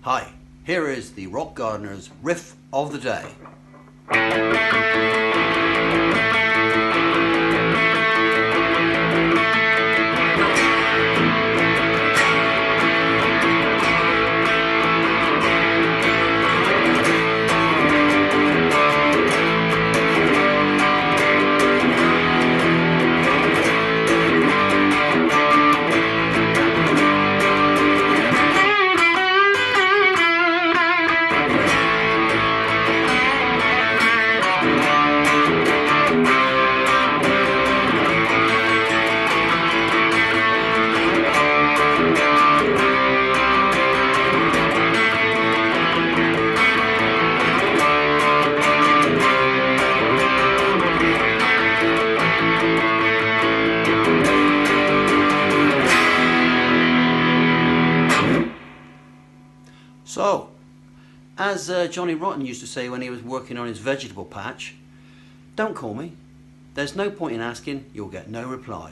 Hi, here is the Rock Gardeners riff of the day. So, as Johnny Rotten used to say when he was working on his vegetable patch, don't call me. There's no point in asking, you'll get no reply.